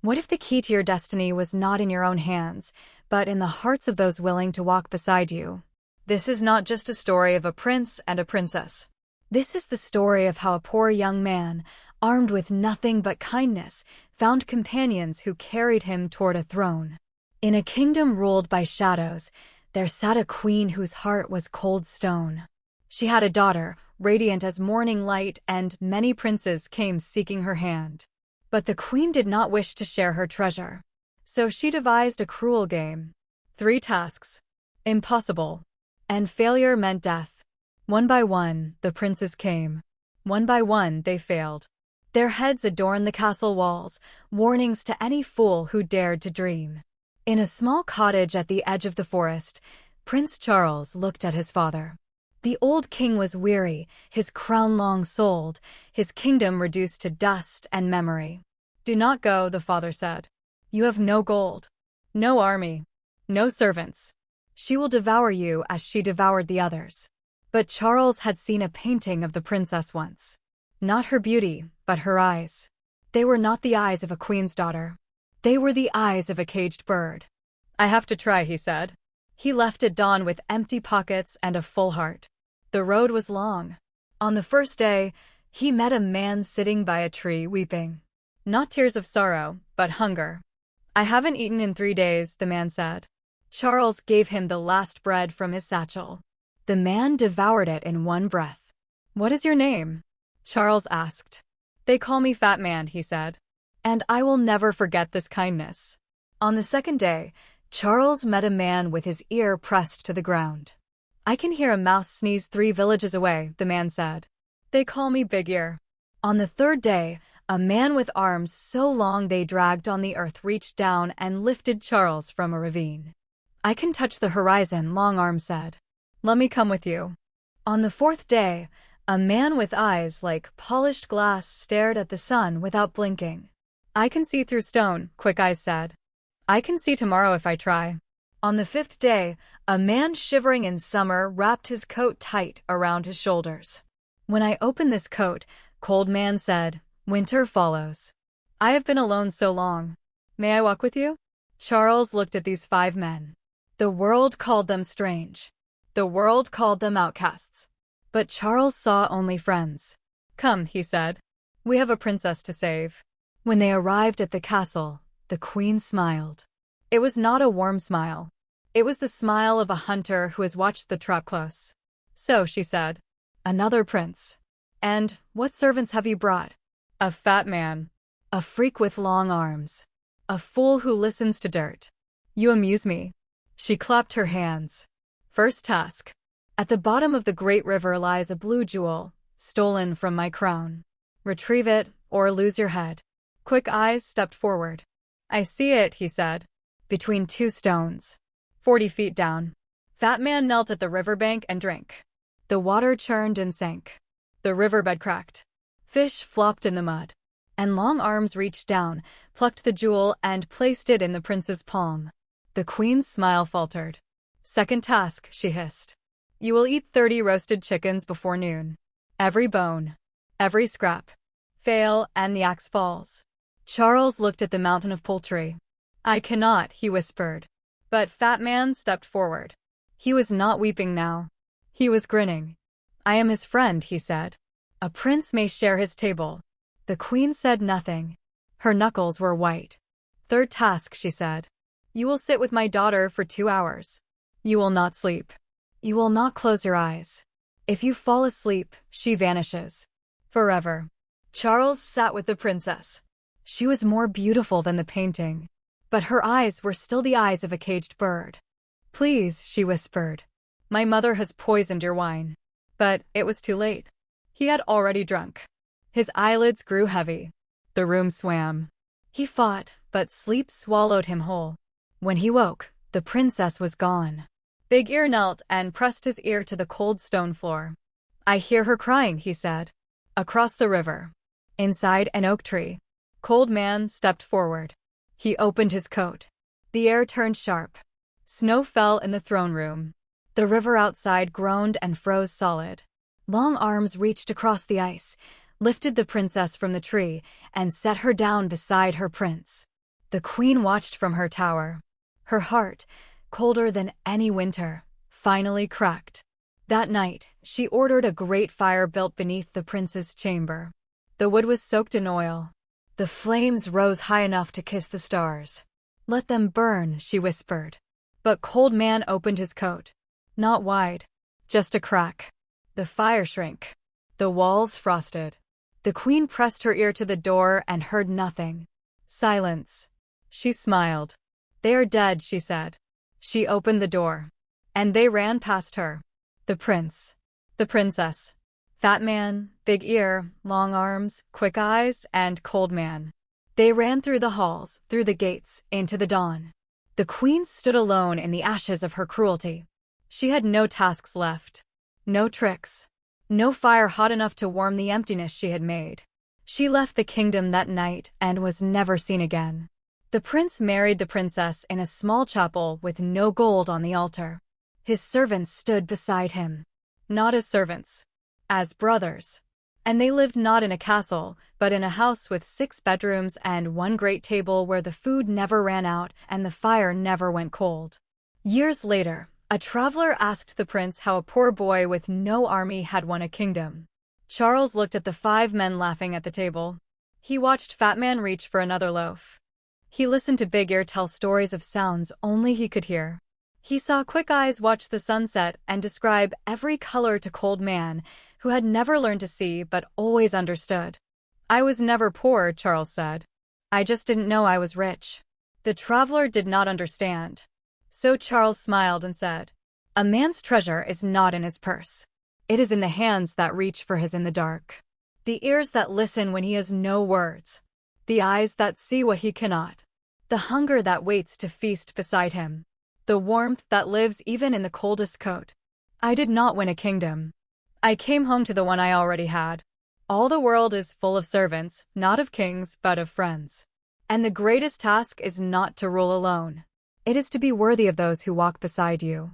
What if the key to your destiny was not in your own hands, but in the hearts of those willing to walk beside you? This is not just a story of a prince and a princess. This is the story of how a poor young man, armed with nothing but kindness, found companions who carried him toward a throne. In a kingdom ruled by shadows, there sat a queen whose heart was cold stone. She had a daughter, radiant as morning light, and many princes came seeking her hand. But the queen did not wish to share her treasure. So she devised a cruel game. 3 tasks. Impossible. And failure meant death. One by one, the princes came. One by one, they failed. Their heads adorned the castle walls, warnings to any fool who dared to dream. In a small cottage at the edge of the forest, Prince Charles looked at his father. The old king was weary, his crown long sold, his kingdom reduced to dust and memory. "Do not go," the father said. "You have no gold, no army, no servants. She will devour you as she devoured the others." But Charles had seen a painting of the princess once. Not her beauty, but her eyes. They were not the eyes of a queen's daughter. They were the eyes of a caged bird. "I have to try," he said. He left at dawn with empty pockets and a full heart. The road was long. On the first day, he met a man sitting by a tree weeping. Not tears of sorrow, but hunger. "I haven't eaten in 3 days," the man said. Charles gave him the last bread from his satchel. The man devoured it in one breath. "What is your name?" Charles asked. "They call me Fat Man," he said. "And I will never forget this kindness." On the second day, Charles met a man with his ear pressed to the ground. "I can hear a mouse sneeze 3 villages away," the man said. "They call me Big Ear." On the third day, a man with arms so long they dragged on the earth reached down and lifted Charles from a ravine. "I can touch the horizon," Long Arm said. "Let me come with you." On the fourth day, a man with eyes like polished glass stared at the sun without blinking. "I can see through stone," Quick Eyes said. "I can see tomorrow if I try." On the fifth day, a man shivering in summer wrapped his coat tight around his shoulders. "When I open this coat," Cold Man said, "winter follows. I have been alone so long. May I walk with you?" Charles looked at these 5 men. The world called them strange. The world called them outcasts. But Charles saw only friends. "Come," he said. "We have a princess to save." When they arrived at the castle, the queen smiled. It was not a warm smile. It was the smile of a hunter who has watched the trap close. "So," she said, "another prince. And what servants have you brought?" "A fat man. A freak with long arms. A fool who listens to dirt. You amuse me." She clapped her hands. "First task. At the bottom of the great river lies a blue jewel, stolen from my crown. Retrieve it, or lose your head." Quick Eyes stepped forward. "I see it," he said. "Between 2 stones. 40 feet down." Fat Man knelt at the riverbank and drank. The water churned and sank. The riverbed cracked. Fish flopped in the mud. And Long Arms reached down, plucked the jewel, and placed it in the prince's palm. The queen's smile faltered. "Second task," she hissed. "You will eat 30 roasted chickens before noon. Every bone. Every scrap. Fail, and the axe falls." Charles looked at the mountain of poultry. "I cannot," he whispered. But Fat Man stepped forward. He was not weeping now. He was grinning. "I am his friend," he said. "A prince may share his table." The queen said nothing. Her knuckles were white. "Third task," she said. "You will sit with my daughter for 2 hours. You will not sleep. You will not close your eyes. If you fall asleep, she vanishes. Forever." Charles sat with the princess. She was more beautiful than the painting. But her eyes were still the eyes of a caged bird. "Please," she whispered. "My mother has poisoned your wine." But it was too late. He had already drunk. His eyelids grew heavy. The room swam. He fought, but sleep swallowed him whole. When he woke, the princess was gone. Big Ear knelt and pressed his ear to the cold stone floor. "I hear her crying," he said. Across the river. Inside an oak tree. Cold Man stepped forward. He opened his coat. The air turned sharp. Snow fell in the throne room. The river outside groaned and froze solid. Long Arms reached across the ice, lifted the princess from the tree, and set her down beside her prince. The queen watched from her tower. Her heart, colder than any winter, finally cracked. That night, she ordered a great fire built beneath the prince's chamber. The wood was soaked in oil. The flames rose high enough to kiss the stars. "Let them burn," she whispered. But Cold Man opened his coat. Not wide, just a crack. The fire shrank. The walls frosted. The queen pressed her ear to the door and heard nothing. Silence. She smiled. "They are dead," she said. She opened the door. And they ran past her. The prince. The princess. Fat Man, Big Ear, Long Arms, Quick Eyes, and Cold Man. They ran through the halls, through the gates, into the dawn. The queen stood alone in the ashes of her cruelty. She had no tasks left. No tricks. No fire hot enough to warm the emptiness she had made. She left the kingdom that night and was never seen again. The prince married the princess in a small chapel with no gold on the altar. His servants stood beside him. Not as servants. As brothers. And they lived not in a castle, but in a house with 6 bedrooms and one great table where the food never ran out and the fire never went cold. Years later, a traveler asked the prince how a poor boy with no army had won a kingdom. Charles looked at the 5 men laughing at the table. He watched Fat Man reach for another loaf. He listened to Big Ear tell stories of sounds only he could hear. He saw Quick Eyes watch the sunset and describe every color to Cold Man, who had never learned to see but always understood. "I was never poor," Charles said. "I just didn't know I was rich." The traveler did not understand. So Charles smiled and said, "A man's treasure is not in his purse. It is in the hands that reach for his in the dark. The ears that listen when he has no words. The eyes that see what he cannot. The hunger that waits to feast beside him. The warmth that lives even in the coldest coat. I did not win a kingdom. I came home to the one I already had. All the world is full of servants, not of kings, but of friends. And the greatest task is not to rule alone. It is to be worthy of those who walk beside you."